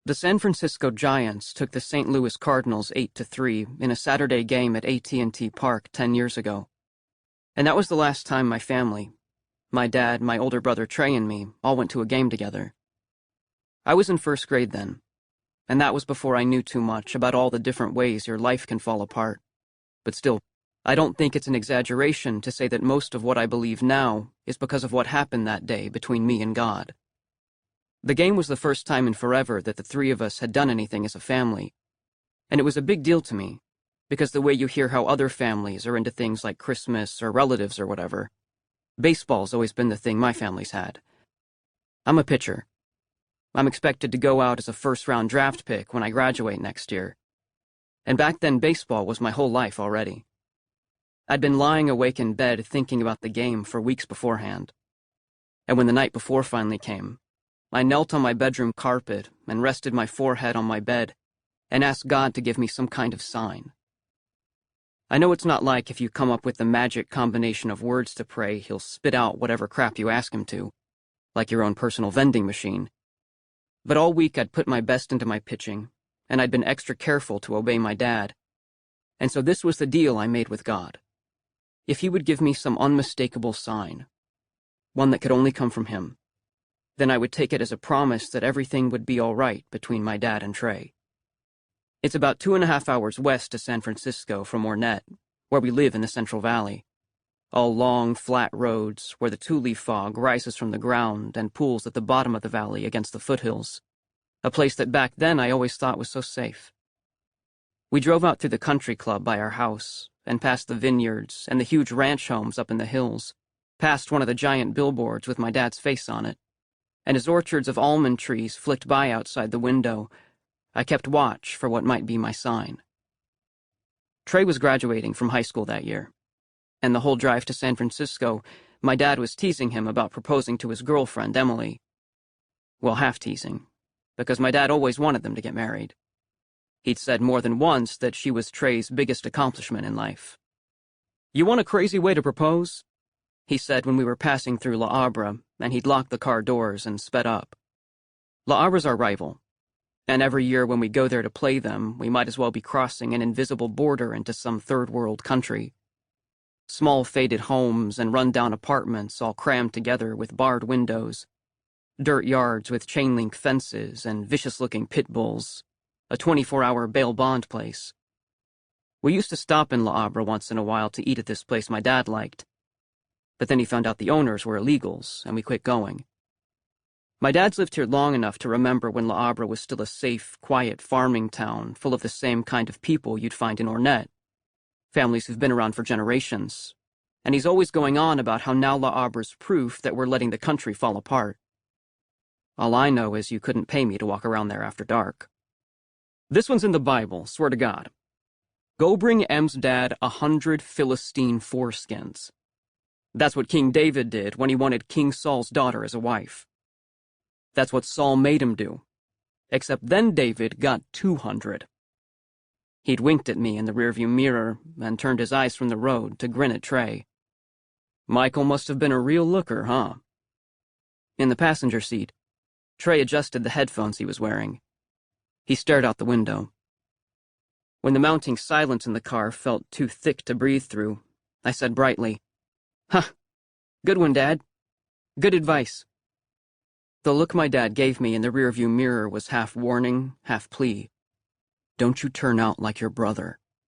The San Francisco Giants took the St. Louis Cardinals 8-3 in a Saturday game at AT&T Park 10 years ago. And that was the last time my family, my dad, my older brother Trey, and me all went to a game together. I was in first grade then, and that was before I knew too much about all the different ways your life can fall apart. But still, I don't think it's an exaggeration to say that most of what I believe now is because of what happened that day between me and God. The game was the first time in forever that the three of us had done anything as a family, and it was a big deal to me, because the way you hear how other families are into things like Christmas or relatives or whatever, baseball's always been the thing my family's had. I'm a pitcher. I'm expected to go out as a first-round draft pick when I graduate next year. And back then, baseball was my whole life already. I'd been lying awake in bed thinking about the game for weeks beforehand. And when the night before finally came, I knelt on my bedroom carpet and rested my forehead on my bed and asked God to give me some kind of sign. I know it's not like if you come up with the magic combination of words to pray, he'll spit out whatever crap you ask him to, like your own personal vending machine. But all week I'd put my best into my pitching, and I'd been extra careful to obey my dad. And so this was the deal I made with God. If he would give me some unmistakable sign, one that could only come from him, then I would take it as a promise that everything would be all right between my dad and Trey. It's about 2.5 hours west of San Francisco from Ornette, where we live in the Central Valley. All long, flat roads where the tule fog rises from the ground and pools at the bottom of the valley against the foothills, a place that back then I always thought was so safe. We drove out through the country club by our house and past the vineyards and the huge ranch homes up in the hills, past one of the giant billboards with my dad's face on it. And as orchards of almond trees flicked by outside the window, I kept watch for what might be my sign. Trey was graduating from high school that year, and the whole drive to San Francisco, my dad was teasing him about proposing to his girlfriend, Emily. Well, half-teasing, because my dad always wanted them to get married. He'd said more than once that she was Trey's biggest accomplishment in life. "You want a crazy way to propose?" he said when we were passing through La Habra, and he'd locked the car doors and sped up. La Habra's our rival, and every year when we go there to play them, we might as well be crossing an invisible border into some third-world country. Small faded homes and run-down apartments all crammed together with barred windows, dirt yards with chain-link fences and vicious-looking pit bulls, a 24-hour bail bond place. We used to stop in La Habra once in a while to eat at this place my dad liked, but then he found out the owners were illegals, and we quit going. My dad's lived here long enough to remember when La Habra was still a safe, quiet farming town full of the same kind of people you'd find in Ornette, families who've been around for generations, and he's always going on about how now La Habra's proof that we're letting the country fall apart. All I know is you couldn't pay me to walk around there after dark. "This one's in the Bible, swear to God. Go bring Em's dad 100 Philistine foreskins. That's what King David did when he wanted King Saul's daughter as a wife. That's what Saul made him do, except then David got 200. He'd winked at me in the rearview mirror and turned his eyes from the road to grin at Trey. Michael must have been a real looker, huh? In the passenger seat, Trey adjusted the headphones he was wearing. He stared out the window. When the mounting silence in the car felt too thick to breathe through, I said brightly, "Huh, good one, Dad. Good advice." The look my dad gave me in the rearview mirror was half warning, half plea. "Don't you turn out like your brother."